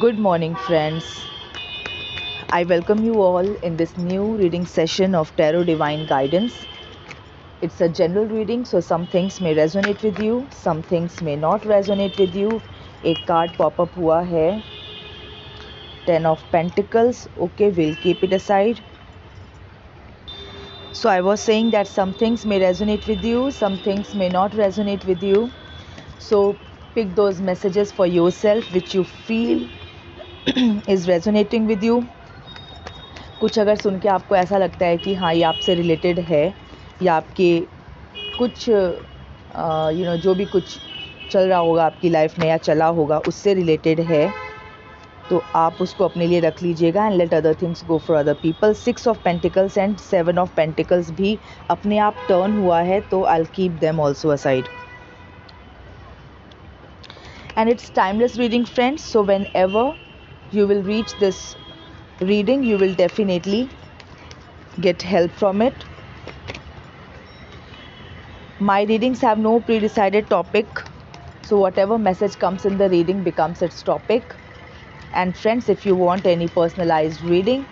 Good morning, friends. I welcome you all in this new reading session of Tarot Divine Guidance. It's a general reading, so some things may resonate with you, some things may not resonate with you. एक card pop up हुआ है, 10 of Pentacles. Okay, we'll keep it aside. So I was saying that some things may resonate with you, some things may not resonate with you. So pick those messages for yourself which you feel is resonating with you. कुछ अगर सुन के आपको ऐसा लगता है कि हाँ ये आपसे रिलेटेड है या आपके कुछ जो भी कुछ चल रहा होगा आपकी लाइफ में या चला होगा उससे रिलेटेड है तो आप उसको अपने लिए रख लीजिएगा and let other things go for other people. 6 of Pentacles and 7 of Pentacles भी अपने आप टर्न हुआ है तो I will keep them also aside and it's timeless reading friends, so when ever you will reach this reading you will definitely get help from it. My readings have no pre-decided topic, so whatever message comes in the reading becomes its topic. And friends, if you want any personalized reading,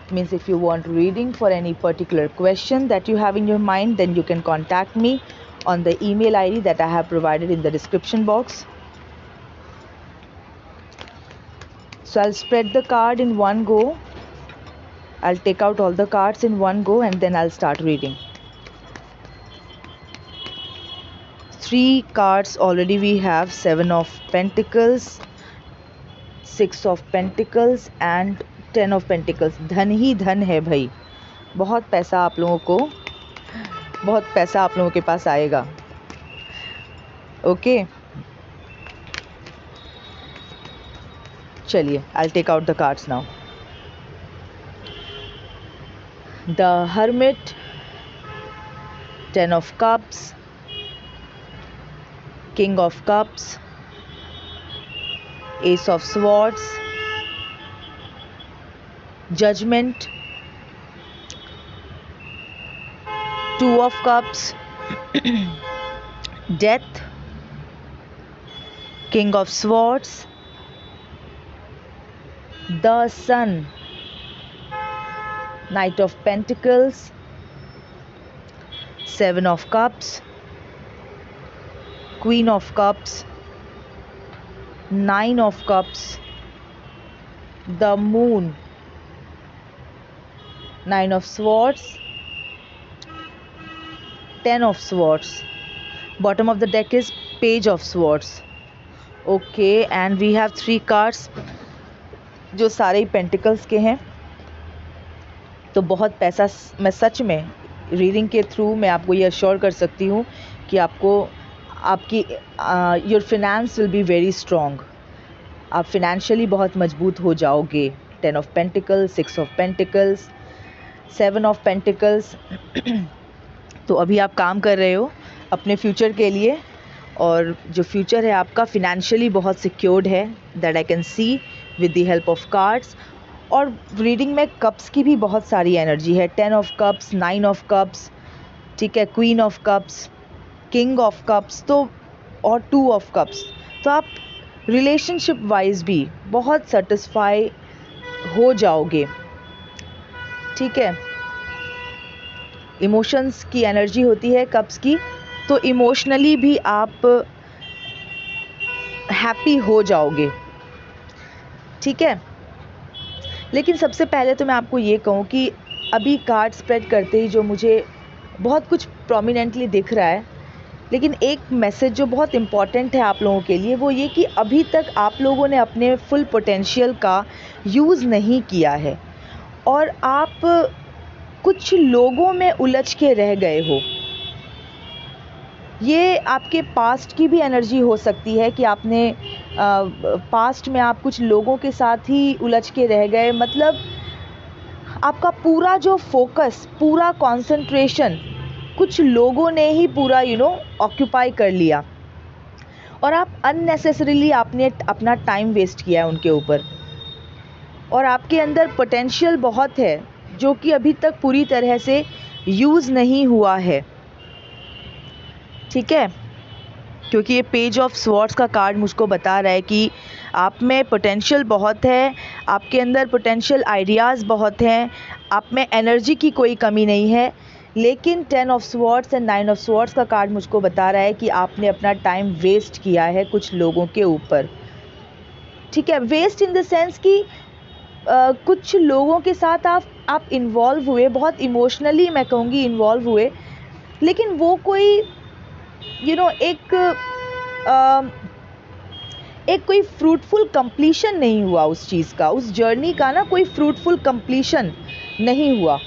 means if you want reading for any particular question that you have in your mind, then you can contact me on the email ID that I have provided in the description box. So I'll spread the card in one go. I'll take out all the cards in one go and then I'll start reading. 3 cards already we have, 7 of Pentacles, 6 of Pentacles and 10 of Pentacles. धन ही धन है भाई, बहुत पैसा आप लोगों के पास आएगा. ओके चलिए, I'll take out the cards now. The Hermit, 10 of Cups, King of Cups, Ace of Swords, Judgment, 2 of Cups, Death, King of Swords, the Sun, Knight of Pentacles, 7 of Cups, Queen of Cups, 9 of Cups, the Moon, 9 of Swords, 10 of Swords. Bottom of the deck is Page of Swords. Okay, and we have 3 cards जो सारे ही pentacles के हैं. तो बहुत पैसा, मैं सच में reading के थ्रू मैं आपको ये अश्योर कर सकती हूँ कि आपकी your finance will be very strong. आप फिनेंशियली बहुत मजबूत हो जाओगे. 10 of Pentacles, 6 of Pentacles, 7 of Pentacles. तो अभी आप काम कर रहे हो अपने फ्यूचर के लिए और जो फ्यूचर है आपका फिनेंशियली बहुत सिक्योर्ड है. That I can see with the help of cards. और रीडिंग में कप्स की भी बहुत सारी एनर्जी है. 10 of Cups, 9 of Cups, ठीक है, queen of cups, king of cups तो और 2 of Cups. तो आप रिलेशनशिप वाइज भी बहुत सेटिस्फाई हो जाओगे. ठीक है, इमोशंस की एनर्जी होती है कप्स की, तो इमोशनली भी आप हैप्पी हो जाओगे. ठीक है, लेकिन सबसे पहले तो मैं आपको ये कहूँ कि अभी कार्ड स्प्रेड करते ही जो मुझे बहुत कुछ प्रोमिनेंटली दिख रहा है, लेकिन एक मैसेज जो बहुत इम्पॉर्टेंट है आप लोगों के लिए वो ये कि अभी तक आप लोगों ने अपने फुल पोटेंशियल का यूज़ नहीं किया है और आप कुछ लोगों में उलझ के रह गए हो. ये आपके पास्ट की भी एनर्जी हो सकती है कि आपने पास्ट में आप कुछ लोगों के साथ ही उलझ के रह गए. मतलब आपका पूरा जो फोकस, पूरा कंसंट्रेशन कुछ लोगों ने ही पूरा ऑक्यूपाई कर लिया और आप अननेसेसरीली आपने अपना टाइम वेस्ट किया है उनके ऊपर. और आपके अंदर पोटेंशियल बहुत है जो कि अभी तक पूरी तरह से यूज़ नहीं हुआ है. ठीक है, क्योंकि ये पेज ऑफ स्वॉर्ड्स का कार्ड मुझको बता रहा है कि आप में पोटेंशियल बहुत है, आपके अंदर पोटेंशियल आइडियाज़ बहुत हैं, आप में एनर्जी की कोई कमी नहीं है। लेकिन 10 of swords and 9 of swords का कार्ड मुझको बता रहा है कि आपने अपना टाइम वेस्ट किया है कुछ लोगों के ऊपर। ठीक है, वेस्ट इन द सेंस कि कुछ लोगों के साथ आप इन्वॉल्व हुए, बहुत इमोशनली मैं कहूँगी इन्वॉल्व हुए, लेकिन वो कोई एक कोई फ्रूटफुल कंप्लीशन नहीं हुआ उस चीज़ का, उस जर्नी का ना कोई फ्रूटफुल कंप्लीशन नहीं हुआ।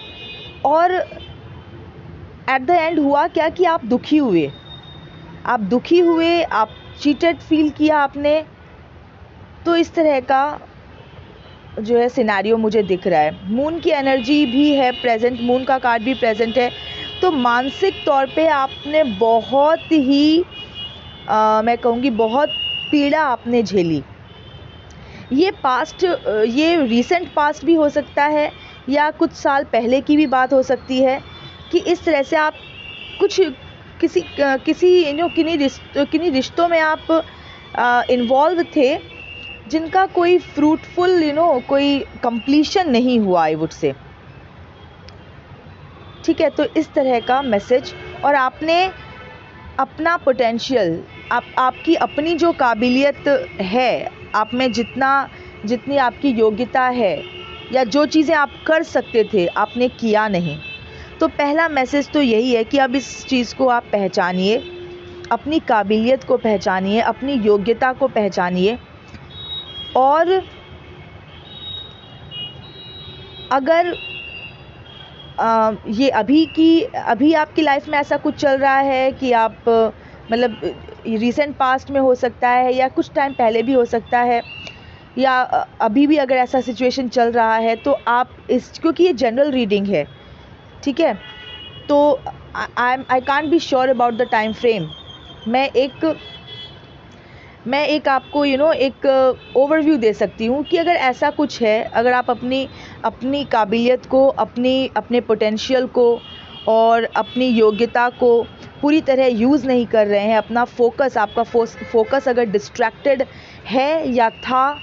और एट द एंड हुआ क्या कि आप दुखी हुए, आप चीटेड फील किया आपने। तो इस तरह का जो है सिनेरियो मुझे दिख रहा है। मून की एनर्जी भी है प्रेजेंट, मून का कार्ड भी प्रेजेंट है। तो मानसिक तौर पे आपने बहुत ही मैं कहूँगी बहुत पीड़ा आपने झेली। ये रीसेंट पास्ट भी हो सकता है या कुछ साल पहले की भी बात हो सकती है कि इस तरह से आप किन्हीं रिश्तों में आप इन्वॉल्व थे जिनका कोई फ्रूटफुल कोई कंप्लीशन नहीं हुआ, आई वुड से। ठीक है, तो इस तरह का मैसेज। और आपने अपना पोटेंशियल, आपकी अपनी जो काबिलियत है, आप में जितनी आपकी योग्यता है या जो चीज़ें आप कर सकते थे आपने किया नहीं। तो पहला मैसेज तो यही है कि अब इस चीज़ को आप पहचानिए, अपनी काबिलियत को पहचानिए, अपनी योग्यता को पहचानिए। और अगर ये अभी आपकी लाइफ में ऐसा कुछ चल रहा है कि आप मतलब रीसेंट पास्ट में हो सकता है या कुछ टाइम पहले भी हो सकता है, या अभी भी अगर ऐसा सिचुएशन चल रहा है, तो आप क्योंकि ये जनरल रीडिंग है, ठीक है, तो I can't be sure about the time frame. मैं एक आपको एक ओवरव्यू दे सकती हूँ कि अगर ऐसा कुछ है, अगर आप अपनी काबिलियत को, अपने पोटेंशियल को और अपनी योग्यता को पूरी तरह यूज़ नहीं कर रहे हैं, अपना आपका फोकस अगर डिस्ट्रैक्टेड है या था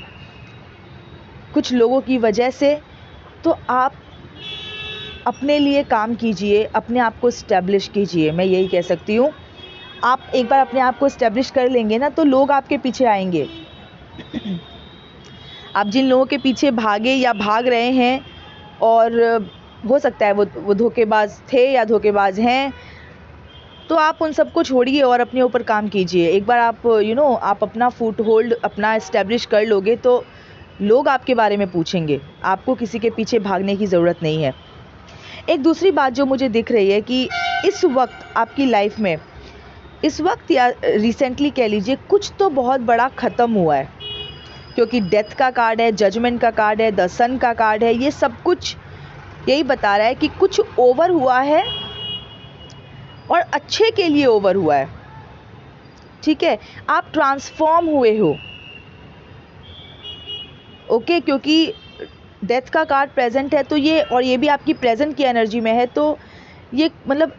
कुछ लोगों की वजह से, तो आप अपने लिए काम कीजिए, अपने आप को इस्टेब्लिश कीजिए। मैं यही कह सकती हूँ। आप एक बार अपने आप को इस्टेब्लिश कर लेंगे ना, तो लोग आपके पीछे आएंगे। आप जिन लोगों के पीछे भागे या भाग रहे हैं, और हो सकता है वो धोखेबाज थे या धोखेबाज हैं, तो आप उन सबको छोड़िए और अपने ऊपर काम कीजिए। एक बार आप आप अपना फुट होल्ड अपना इस्टेब्लिश कर लोगे, तो लोग आपके बारे में पूछेंगे। आपको किसी के पीछे भागने की ज़रूरत नहीं है। एक दूसरी बात जो मुझे दिख रही है कि इस वक्त आपकी लाइफ में, इस वक्त या रिसेंटली कह लीजिए, कुछ तो बहुत बड़ा ख़त्म हुआ है, क्योंकि डेथ का कार्ड है, जजमेंट का कार्ड है, द सन का कार्ड है। ये सब कुछ यही बता रहा है कि कुछ ओवर हुआ है और अच्छे के लिए ओवर हुआ है। ठीक है, आप ट्रांसफॉर्म हुए हो। ओके, क्योंकि डेथ का कार्ड प्रेजेंट है, तो ये भी आपकी प्रेजेंट की एनर्जी में है, तो ये मतलब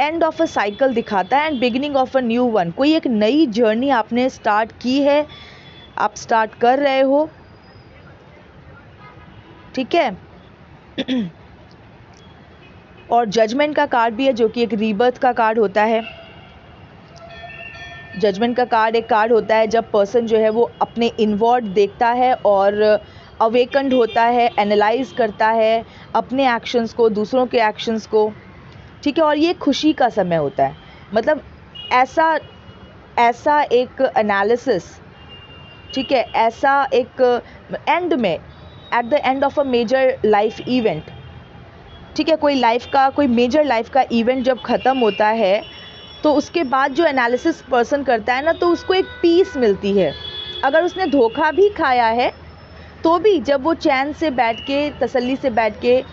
एंड ऑफ अ साइकिल दिखाता है and beginning of a new one. कोई एक नई जर्नी आपने स्टार्ट की है, आप स्टार्ट कर रहे हो। ठीक है। और जजमेंट का कार्ड भी है, जो कि एक रीबर्थ का कार्ड होता है। जजमेंट का कार्ड एक कार्ड होता है जब पर्सन जो है वो अपने इनवर्ड देखता है और अवेकन्ड होता है, एनालाइज करता है अपने एक्शंस को, दूसरों के एक्शंस को। ठीक है, और ये खुशी का समय होता है। मतलब ऐसा एक एनालिसिस, ठीक है, ऐसा एक एंड में, at the end of a major life event, ठीक है, कोई मेजर लाइफ का इवेंट जब ख़त्म होता है, तो उसके बाद जो एनालिसिस पर्सन करता है ना, तो उसको एक पीस मिलती है। अगर उसने धोखा भी खाया है, तो भी जब वो चैन से बैठ के, तसल्ली से बैठ के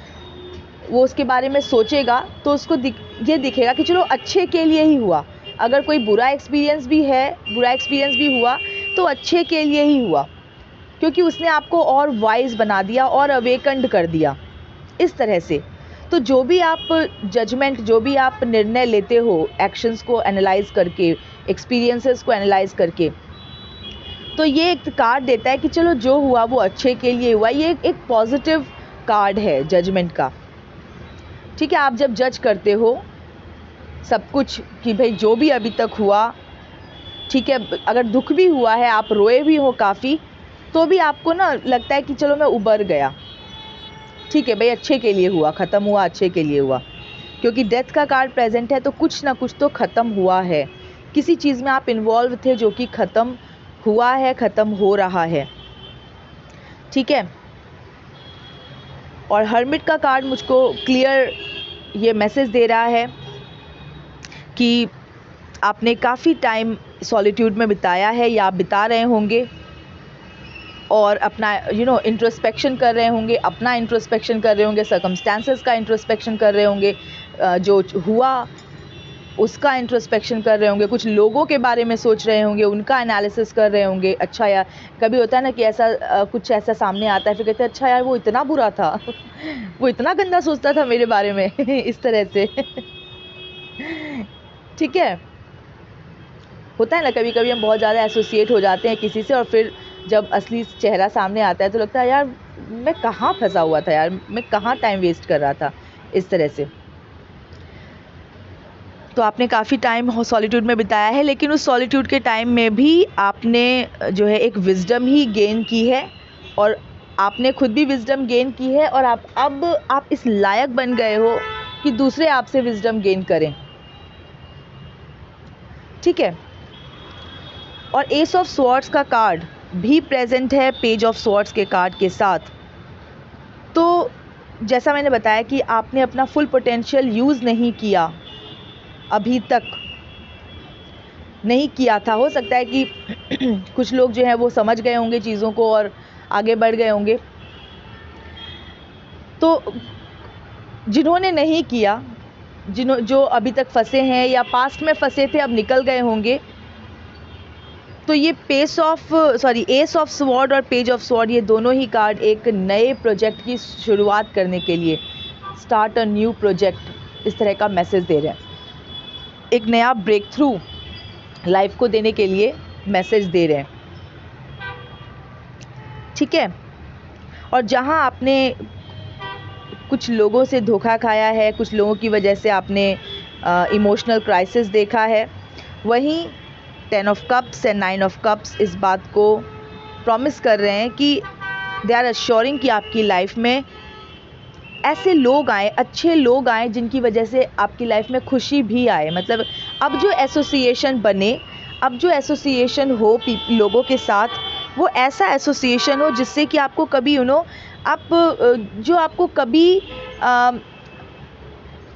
वो उसके बारे में सोचेगा, तो उसको ये दिखेगा कि चलो अच्छे के लिए ही हुआ। अगर कोई बुरा एक्सपीरियंस भी हुआ, तो अच्छे के लिए ही हुआ, क्योंकि उसने आपको और वाइज बना दिया और अवेकन्ड कर दिया। इस तरह से तो जो भी आप जजमेंट, जो भी आप निर्णय लेते हो एक्शंस को एनालाइज करके, एक्सपीरियंसेस को एनालाइज करके। तो ये एक कार्ड देता है कि चलो जो हुआ वो अच्छे के लिए हुआ। ये एक पॉजिटिव कार्ड है जजमेंट का। ठीक है, आप जब जज करते हो सब कुछ कि भाई जो भी अभी तक हुआ, ठीक है, अगर दुख भी हुआ है, आप रोए भी हो काफ़ी, तो भी आपको ना लगता है कि चलो मैं उबर गया, ठीक है भाई, अच्छे के लिए हुआ, ख़त्म हुआ, अच्छे के लिए हुआ। क्योंकि डेथ का कार्ड प्रेजेंट है तो कुछ ना कुछ तो ख़त्म हुआ है। किसी चीज़ में आप इन्वॉल्व थे जो कि ख़त्म हुआ है, ख़त्म हो रहा है। ठीक है, और हर्मिट का कार्ड मुझको क्लियर ये मैसेज दे रहा है कि आपने काफ़ी टाइम सॉलिट्यूड में बिताया है या आप बिता रहे होंगे, और अपना इंट्रोस्पेक्शन कर रहे होंगे, अपना इंट्रोस्पेक्शन कर रहे होंगे, सर्कमस्टेंसेस का इंट्रोस्पेक्शन कर रहे होंगे, जो हुआ उसका इंट्रोस्पेक्शन कर रहे होंगे, कुछ लोगों के बारे में सोच रहे होंगे, उनका एनालिसिस कर रहे होंगे। अच्छा यार, कभी होता है ना कि ऐसा कुछ ऐसा सामने आता है, फिर कहते हैं अच्छा यार वो इतना बुरा था वो इतना गंदा सोचता था मेरे बारे में इस तरह से ठीक है, होता है ना, कभी कभी हम बहुत ज़्यादा एसोसिएट हो जाते हैं किसी से, और फिर जब असली चेहरा सामने आता है तो लगता है यार मैं कहाँ फंसा हुआ था, यार मैं कहाँ टाइम वेस्ट कर रहा था, इस तरह से। तो आपने काफ़ी टाइम सॉलिट्यूड में बिताया है, लेकिन उस सॉलिट्यूड के टाइम में भी आपने जो है एक विजडम ही गेन की है, और आपने खुद भी विजडम गेन की है, और आप इस लायक बन गए हो कि दूसरे आपसे विजडम गेन करें। ठीक है, और एस ऑफ स्वॉर्ड्स का कार्ड भी प्रेजेंट है पेज ऑफ स्वॉर्ड्स के कार्ड के साथ। तो जैसा मैंने बताया कि आपने अपना फुल पोटेंशियल यूज़ नहीं किया, अभी तक नहीं किया था। हो सकता है कि कुछ लोग जो हैं वो समझ गए होंगे चीज़ों को और आगे बढ़ गए होंगे। तो जिन्होंने नहीं किया, जो अभी तक फंसे हैं या पास्ट में फंसे थे, अब निकल गए होंगे, तो ये एस ऑफ स्वॉर्ड और पेज ऑफ स्वॉर्ड, ये दोनों ही कार्ड एक नए प्रोजेक्ट की शुरुआत करने के लिए, स्टार्ट अ न्यू प्रोजेक्ट, इस तरह का मैसेज दे रहे हैं। एक नया ब्रेक थ्रू लाइफ को देने के लिए मैसेज दे रहे हैं। ठीक है, और जहां आपने कुछ लोगों से धोखा खाया है, कुछ लोगों की वजह से आपने इमोशनल क्राइसिस देखा है, वहीं 10 of cups and 9 of cups इस बात को प्रॉमिस कर रहे हैं कि दे आर अश्योरिंग कि आपकी लाइफ में ऐसे लोग आए, अच्छे लोग आए, जिनकी वजह से आपकी लाइफ में खुशी भी आए। मतलब अब जो एसोसिएशन बने, अब जो एसोसिएशन हो लोगों के साथ, वो ऐसा एसोसिएशन हो जिससे कि आपको कभी जो आपको कभी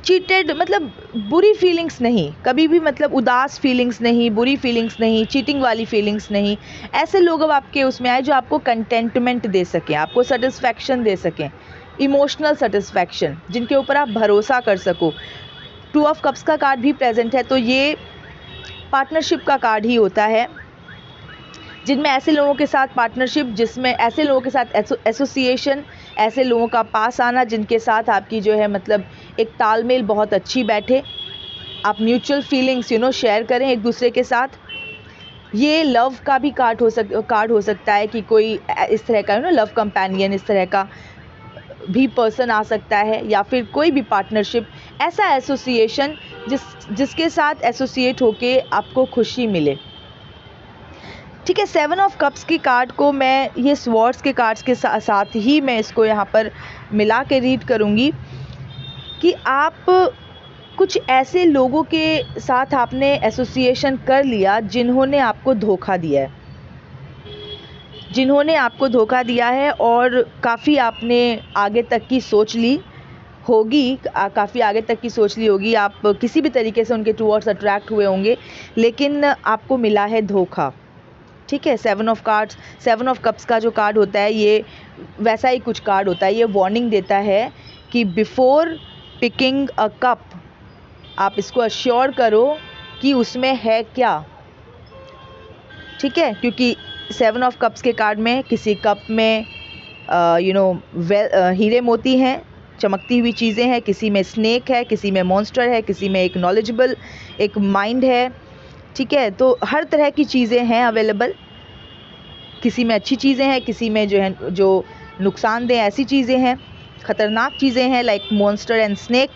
चीटेड, मतलब बुरी फीलिंग्स नहीं, कभी भी मतलब उदास फीलिंग्स नहीं, बुरी फीलिंग्स नहीं, चीटिंग वाली फीलिंग्स नहीं। ऐसे लोग अब आपके उसमें आए जो आपको कंटेंटमेंट दे सकें, आपको सेटिस्फैक्शन दे सकें, इमोशनल सेटिस्फैक्शन, जिनके ऊपर आप भरोसा कर सको। 2 ऑफ कप्स का कार्ड भी प्रेजेंट है, तो ये पार्टनरशिप का कार्ड ही होता है, जिनमें ऐसे लोगों के साथ पार्टनरशिप, जिसमें ऐसे लोगों के साथ एसोसिएशन, ऐसे लोगों का पास आना जिनके साथ आपकी जो है मतलब एक तालमेल बहुत अच्छी बैठे, आप म्यूचुअल फीलिंग्स शेयर करें एक दूसरे के साथ। ये लव का भी कार्ड हो सकता है कि कोई इस तरह का लव कंपेनियन, इस तरह का भी पर्सन आ सकता है, या फिर कोई भी पार्टनरशिप, ऐसा एसोसिएशन जिसके साथ एसोसिएट होके आपको खुशी मिले। ठीक है, 7 ऑफ कप्स की कार्ड को मैं ये स्वॉर्ड्स के कार्ड्स के साथ ही मैं इसको यहाँ पर मिला के रीड करूँगी कि आप कुछ ऐसे लोगों के साथ आपने एसोसिएशन कर लिया जिन्होंने आपको धोखा दिया है, और काफ़ी आपने आगे तक की सोच ली होगी, आप किसी भी तरीके से उनके टूवर्ड्स अट्रैक्ट हुए होंगे, लेकिन आपको मिला है धोखा। ठीक है, 7 ऑफ कप्स का जो कार्ड होता है, ये वैसा ही कुछ कार्ड होता है। ये वार्निंग देता है कि बिफोर पिकिंग अ कप, आप इसको अश्योर करो कि उसमें है क्या। ठीक है, क्योंकि 7 ऑफ कप्स के कार्ड में किसी कप में हीरे मोती हैं, चमकती हुई चीज़ें हैं, किसी में स्नेक है, किसी में मॉन्स्टर है, किसी में एक नॉलेजेबल एक माइंड है। ठीक है, तो हर तरह की चीज़ें हैं अवेलेबल, किसी में अच्छी चीज़ें हैं, किसी में जो है जो नुकसानदेह ऐसी चीज़ें हैं, ख़तरनाक चीज़ें हैं लाइक मॉन्स्टर एंड स्नेक।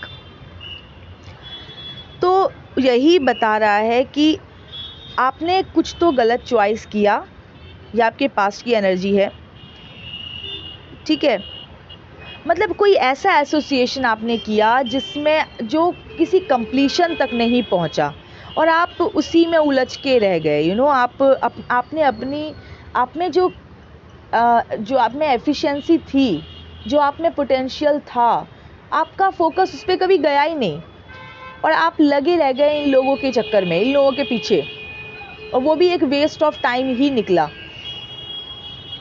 तो यही बता रहा है कि आपने कुछ तो गलत चॉइस किया, या आपके पास्ट की एनर्जी है, ठीक है। मतलब कोई ऐसा एसोसिएशन आपने किया जिसमें जो किसी कंप्लीशन तक नहीं पहुंचा और आप उसी में उलझ के रह गए। आपने अपनी आप में जो आप में एफिशिएंसी थी, जो आप में पोटेंशियल था, आपका फोकस उस पर कभी गया ही नहीं और आप लगे रह गए इन लोगों के चक्कर में, इन लोगों के पीछे, और वो भी एक वेस्ट ऑफ टाइम ही निकला,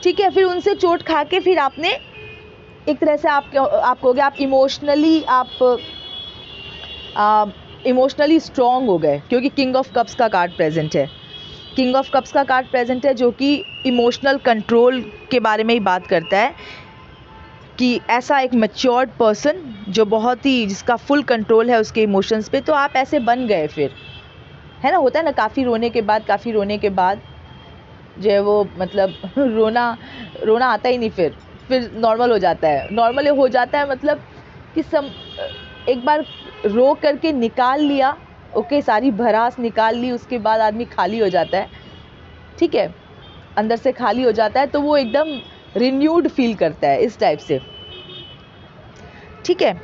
ठीक है। फिर उनसे चोट खा के फिर आपने एक तरह से आप हो गए, आप इमोशनली स्ट्रॉन्ग हो गए, क्योंकि किंग ऑफ कप्स का कार्ड प्रेजेंट है। किंग ऑफ कप्स का कार्ड प्रेजेंट है जो कि इमोशनल कंट्रोल के बारे में ही बात करता है, कि ऐसा एक मैच्योर्ड पर्सन जो बहुत ही, जिसका फुल कंट्रोल है उसके इमोशंस पे, तो आप ऐसे बन गए फिर, है ना। होता है ना, काफ़ी रोने के बाद जो है वो मतलब रोना आता ही नहीं, फिर नॉर्मल हो जाता है। नॉर्मल हो जाता है मतलब कि एक बार रो करके निकाल लिया, ओके, सारी भड़ास निकाल ली, उसके बाद आदमी खाली हो जाता है, ठीक है, अंदर से खाली हो जाता है, तो वो एकदम रिन्यूड फील करता है, इस टाइप से, ठीक है।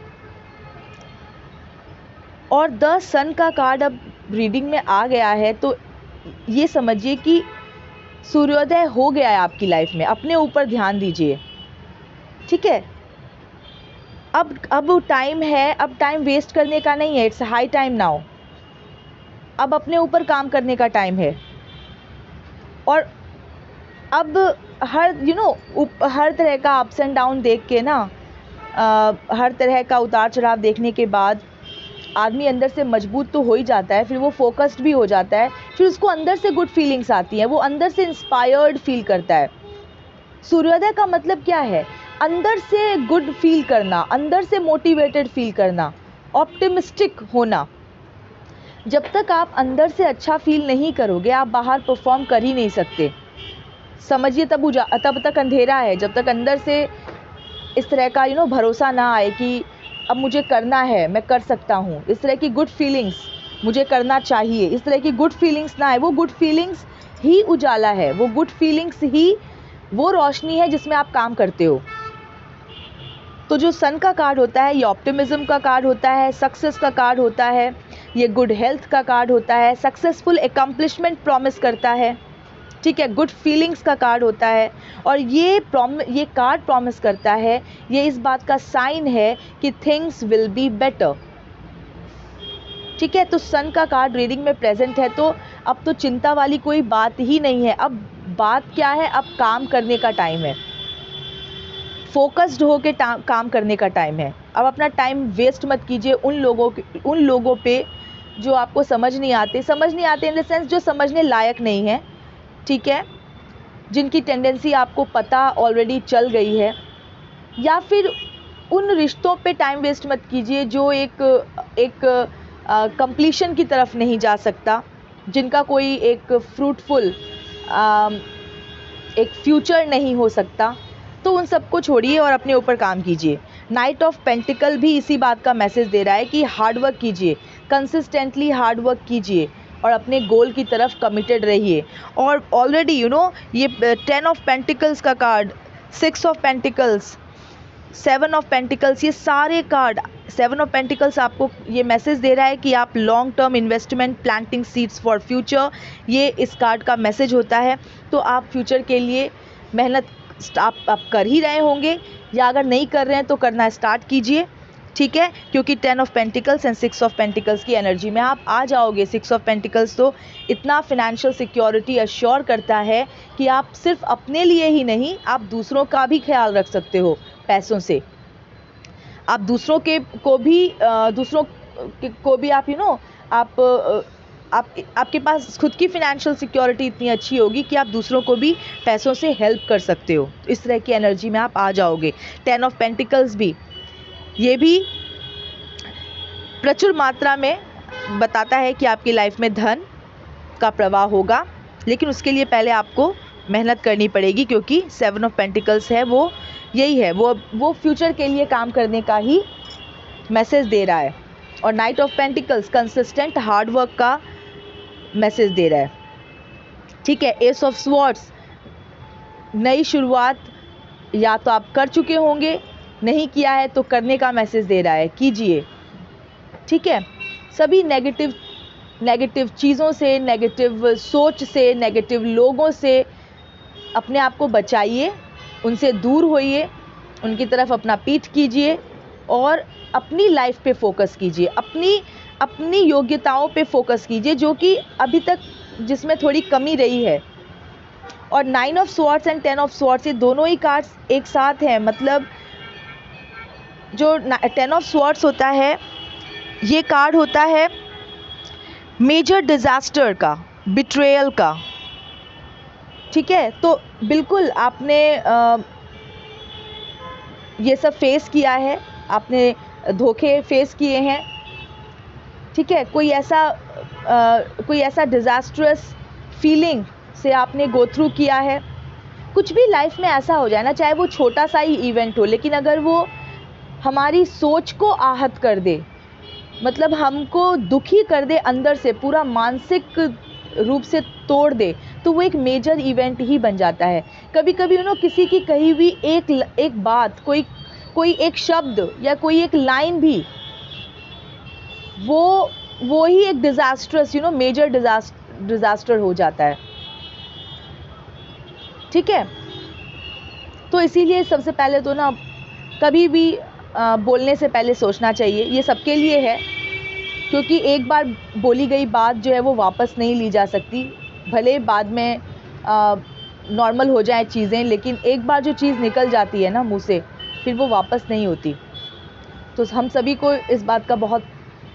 और द सन का कार्ड अब रीडिंग में आ गया है, तो ये समझिए कि सूर्योदय हो गया है आपकी लाइफ में। अपने ऊपर ध्यान दीजिए, ठीक है। अब टाइम है, अब टाइम वेस्ट करने का नहीं है, इट्स हाई टाइम नाउ। अब अपने ऊपर काम करने का टाइम है, और अब हर तरह का अप्स एंड डाउन देख के ना, हर तरह का उतार चढ़ाव देखने के बाद आदमी अंदर से मजबूत तो हो ही जाता है, फिर वो फोकस्ड भी हो जाता है, फिर उसको अंदर से गुड फीलिंग्स आती हैं, वो अंदर से इंस्पायर्ड फील करता है। सूर्योदय का मतलब क्या है? अंदर से गुड फील करना, अंदर से मोटिवेटेड फील करना, ऑप्टिमिस्टिक होना। जब तक आप अंदर से अच्छा फील नहीं करोगे, आप बाहर परफॉर्म कर ही नहीं सकते। समझिए, तब तक अंधेरा है, जब तक अंदर से इस तरह का भरोसा ना आए कि अब मुझे करना है, मैं कर सकता हूँ, इस तरह की गुड फीलिंग्स, मुझे करना चाहिए, इस तरह की गुड फीलिंग्स ना आए। वो गुड फीलिंग्स ही उजाला है, वो गुड फीलिंग्स ही वो रोशनी है जिसमें आप काम करते हो। तो जो सन का कार्ड होता है, ये ऑप्टिमिज्म का कार्ड होता है, सक्सेस का कार्ड होता है, ये गुड हेल्थ का कार्ड होता है, सक्सेसफुल एकम्प्लिशमेंट प्रॉमिस करता है, ठीक है, गुड फीलिंग्स का कार्ड होता है। और ये कार्ड प्रॉमिस करता है, ये इस बात का साइन है कि थिंग्स विल बी बेटर, ठीक है। तो सन का कार्ड रीडिंग में प्रेजेंट है, तो अब तो चिंता वाली कोई बात ही नहीं है। अब बात क्या है? अब काम करने का टाइम है, फोकस्ड होके काम करने का टाइम है। अब अपना टाइम वेस्ट मत कीजिए उन लोगों पे जो आपको समझ नहीं आते इन द सेंस जो समझने लायक नहीं है, ठीक है, जिनकी टेंडेंसी आपको पता ऑलरेडी चल गई है। या फिर उन रिश्तों पे टाइम वेस्ट मत कीजिए जो एक कंप्लीशन की तरफ नहीं जा सकता, जिनका कोई एक फ्रूटफुल एक फ्यूचर नहीं हो सकता। तो उन सबको छोड़िए और अपने ऊपर काम कीजिए। नाइट ऑफ पेंटिकल भी इसी बात का मैसेज दे रहा है कि हार्ड वर्क कीजिए, कंसिस्टेंटली हार्ड वर्क कीजिए और अपने गोल की तरफ कमिटेड रहिए। और ऑलरेडी ये 10 ऑफ पेंटिकल्स का card, 6 of pentacles, 7 of pentacles, ये सारे कार्ड, 7 ऑफ पेंटिकल्स आपको ये मैसेज दे रहा है कि आप long term investment, planting seeds for future, ये इस कार्ड का मैसेज होता है। तो आप फ्यूचर के लिए मेहनत आप कर ही रहे होंगे, या अगर नहीं कर रहे हैं तो करना स्टार्ट कीजिए, ठीक है, क्योंकि 10 of pentacles and 6 of pentacles की एनर्जी में आप आ जाओगे। 6 ऑफ पेंटिकल्स तो इतना फिनेंशियल सिक्योरिटी अश्योर करता है कि आप सिर्फ अपने लिए ही नहीं, आप दूसरों का भी ख्याल रख सकते हो पैसों से। आप दूसरों को भी आप आपके पास खुद की फिनेंशियल सिक्योरिटी इतनी अच्छी होगी कि आप दूसरों को भी पैसों से हेल्प कर सकते हो। इस तरह की एनर्जी में आप आ जाओगे। 10 ऑफ पेंटिकल्स भी, ये भी प्रचुर मात्रा में बताता है कि आपकी लाइफ में धन, का प्रवाह होगा, लेकिन उसके लिए पहले आपको मेहनत करनी पड़ेगी, क्योंकि 7 ऑफ पेंटिकल्स है वो यही है, वो फ्यूचर के लिए काम करने का ही मैसेज दे रहा है। और night of pentacles consistent hard work का मैसेज दे रहा है। ठीक है, एस ऑफ स्वॉर्ड्स नई शुरुआत या तो आप कर चुके होंगे, नहीं किया है तो करने का मैसेज दे रहा है, कीजिए। ठीक है, सभी नेगेटिव चीज़ों से, नेगेटिव सोच से, नेगेटिव लोगों से अपने आप को बचाइए, उनसे दूर होइए, उनकी तरफ अपना पीठ कीजिए और अपनी लाइफ पे फोकस कीजिए, अपनी योग्यताओं पे फोकस कीजिए, जो कि अभी तक जिसमें थोड़ी कमी रही है। और 9 of swords and 10 of swords ये दोनों ही कार्ड्स एक साथ हैं। मतलब जो 10 ऑफ स्वॉर्ड्स होता है, ये कार्ड होता है मेजर डिज़ास्टर का, बिट्रेयल का। ठीक है, तो बिल्कुल आपने ये सब फेस किया है, आपने धोखे फेस किए हैं। ठीक है, कोई ऐसा डिज़ास्ट्रस फीलिंग से आपने गो थ्रू किया है। कुछ भी लाइफ में ऐसा हो जाए ना, चाहे वो छोटा सा ही इवेंट हो, लेकिन अगर वो हमारी सोच को आहत कर दे, मतलब हमको दुखी कर दे अंदर से, पूरा मानसिक रूप से तोड़ दे, तो वो एक मेजर इवेंट ही बन जाता है। कभी कभी किसी की कही हुई एक बात, कोई एक शब्द या कोई एक लाइन भी, वो ही एक डिज़ास्ट्रस मेजर डिज़ास्टर हो जाता है। ठीक है, तो इसीलिए सबसे पहले तो ना कभी भी बोलने से पहले सोचना चाहिए। ये सबके लिए है, क्योंकि एक बार बोली गई बात जो है वो वापस नहीं ली जा सकती। भले बाद में नॉर्मल हो जाए चीज़ें, लेकिन एक बार जो चीज़ निकल जाती है ना मुंह से, फिर वो वापस नहीं होती। तो हम सभी को इस बात का बहुत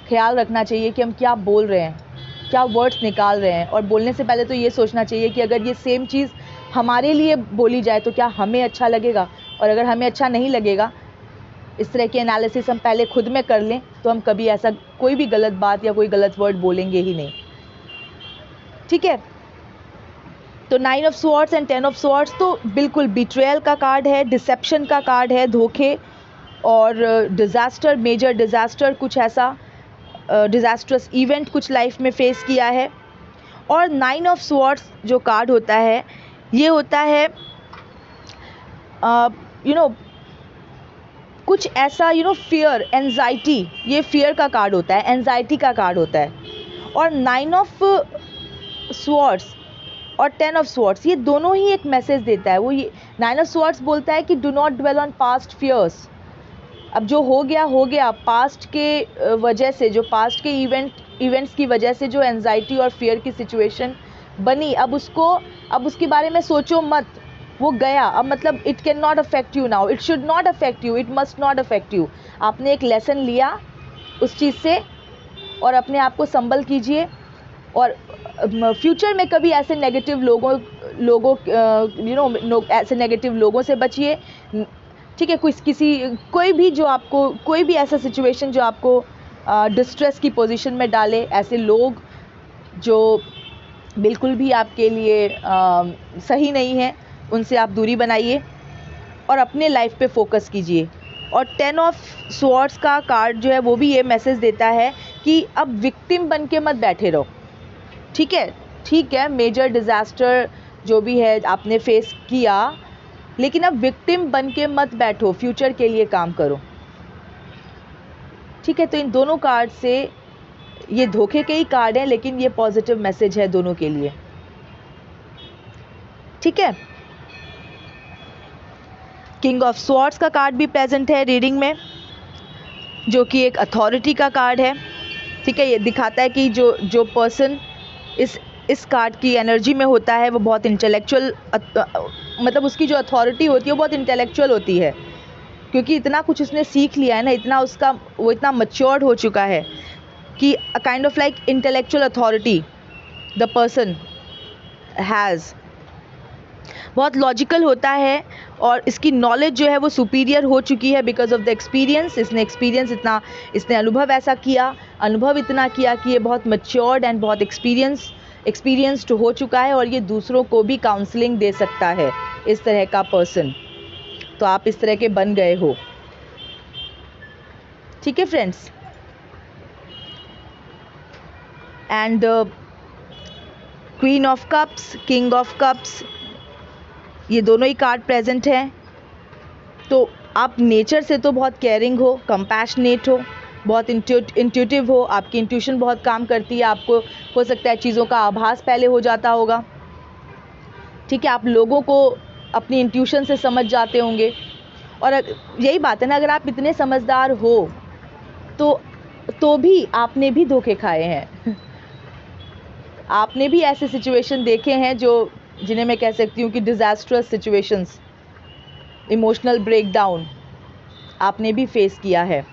ख्याल रखना चाहिए कि हम क्या बोल रहे हैं, क्या वर्ड्स निकाल रहे हैं। और बोलने से पहले तो ये सोचना चाहिए कि अगर ये सेम चीज़ हमारे लिए बोली जाए तो क्या हमें अच्छा लगेगा, और अगर हमें अच्छा नहीं लगेगा, इस तरह के एनालिसिस हम पहले खुद में कर लें, तो हम कभी ऐसा कोई भी गलत बात या कोई गलत वर्ड बोलेंगे ही नहीं। ठीक है, तो 9 of swords and 10 of swords तो बिल्कुल बिट्रेयल का कार्ड है, डिसेप्शन का कार्ड है, धोखे और डिज़ास्टर, मेजर डिज़ास्टर, कुछ ऐसा डिज़ास्ट्रस इवेंट कुछ लाइफ में फेस किया है। और 9 ऑफ स्वॉर्ड्स जो कार्ड होता है, ये होता है कुछ ऐसा फियर, एंजाइटी, ये फियर का कार्ड होता है, एंजाइटी का कार्ड होता है। और 9 ऑफ स्वॉर्ड्स और 10 ऑफ स्वॉर्ड्स ये दोनों ही एक मैसेज देता है। वो ये 9 ऑफ स्वॉर्ड्स बोलता है कि do not dwell on past fears. अब जो हो गया पास्ट के वजह से, जो पास्ट के इवेंट्स की वजह से जो एंजाइटी और फियर की सिचुएशन बनी, अब उसके बारे में सोचो मत, वो गया। अब मतलब it can not affect you now, it should not affect you, it must not affect you. आपने एक लेसन लिया उस चीज़ से और अपने आप को संभल कीजिए, और फ्यूचर में कभी ऐसे नेगेटिव ऐसे नेगेटिव लोगों से बचिए। ठीक है, कोई भी जो आपको, कोई भी ऐसा सिचुएशन जो आपको डिस्ट्रेस की पोजीशन में डाले, ऐसे लोग जो बिल्कुल भी आपके लिए सही नहीं है, उनसे आप दूरी बनाइए और अपने लाइफ पे फोकस कीजिए। और 10 ऑफ स्वॉर्ड्स का कार्ड जो है वो भी ये मैसेज देता है कि अब विक्टिम बन के मत बैठे रहो। ठीक है, मेजर डिज़ास्टर जो भी है आपने फेस किया, लेकिन अब विक्टिम बन के मत बैठो, फ्यूचर के लिए काम करो। ठीक है, तो इन दोनों कार्ड से, ये धोखे के ही कार्ड हैं, लेकिन ये पॉजिटिव मैसेज है दोनों के लिए। ठीक है, किंग ऑफ स्वॉर्ड्स का कार्ड भी प्रेजेंट है रीडिंग में, जो कि एक अथॉरिटी का कार्ड है। ठीक है, ये दिखाता है कि जो पर्सन इस कार्ड की एनर्जी में होता है वो बहुत इंटेलेक्चुअल, मतलब उसकी जो अथॉरिटी होती है वो बहुत इंटेलेक्चुअल होती है, क्योंकि इतना कुछ उसने सीख लिया है ना, वो इतना मैच्योर्ड हो चुका है कि a kind of like intellectual authority the person has. बहुत लॉजिकल होता है और इसकी नॉलेज जो है वो सुपीरियर हो चुकी है बिकॉज ऑफ द एक्सपीरियंस। इसने अनुभव इतना किया कि ये बहुत मैच्योर्ड एंड बहुत एक्सपीरियंस एक्सपीरियंस्ड हो चुका है और ये दूसरों को भी काउंसलिंग दे सकता है, इस तरह का पर्सन। तो आप इस तरह के बन गए हो। ठीक है friends. And queen of cups, king of cups, ये दोनों ही कार्ड प्रेजेंट हैं। तो आप नेचर से तो बहुत केयरिंग हो, कंपैशनेट हो, बहुत इंट्यूटिव हो, आपकी इंट्यूशन बहुत काम करती है। आपको हो सकता है चीज़ों का आभास पहले हो जाता होगा। ठीक है, आप लोगों को अपनी इंट्यूशन से समझ जाते होंगे। और यही बात है ना, अगर आप इतने समझदार हो तो भी आपने भी धोखे खाए हैं आपने भी ऐसे सिचुएशन देखे हैं जिन्हें मैं कह सकती हूँ कि डिज़ास्ट्रस सिचुएशंस, इमोशनल ब्रेकडाउन आपने भी फेस किया है।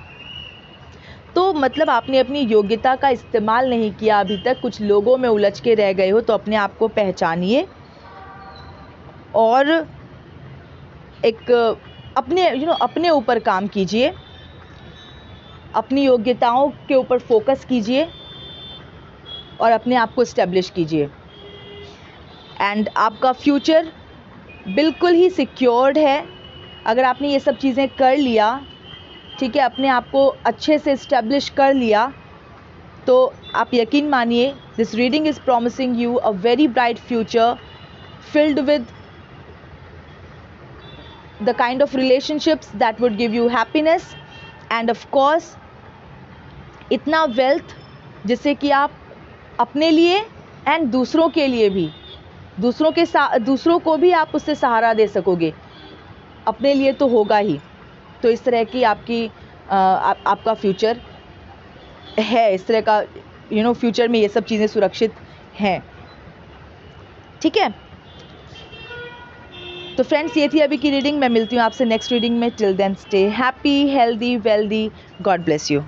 तो मतलब आपने अपनी योग्यता का इस्तेमाल नहीं किया अभी तक, कुछ लोगों में उलझ के रह गए हो। तो अपने आप को पहचानिए और एक अपने ऊपर काम कीजिए, अपनी योग्यताओं के ऊपर फोकस कीजिए और अपने आप को इस्टेब्लिश कीजिए। एंड आपका फ्यूचर बिल्कुल ही सिक्योर्ड है अगर आपने ये सब चीज़ें कर लिया। ठीक है, अपने आप को अच्छे से इस्टेब्लिश कर लिया तो आप यकीन मानिए, this reading is promising you a very bright future filled with the kind of relationships that would give you happiness end of course इतना वेल्थ जिससे कि आप अपने लिए एंड दूसरों के लिए भी, दूसरों को भी आप उससे सहारा दे सकोगे। अपने लिए तो होगा ही। तो इस तरह की आपका फ्यूचर है, इस तरह का फ्यूचर में ये सब चीज़ें सुरक्षित हैं। ठीक है, तो फ्रेंड्स ये थी अभी की रीडिंग। मैं मिलती हूँ आपसे नेक्स्ट रीडिंग में। Till then stay happy, healthy, wealthy. God bless you.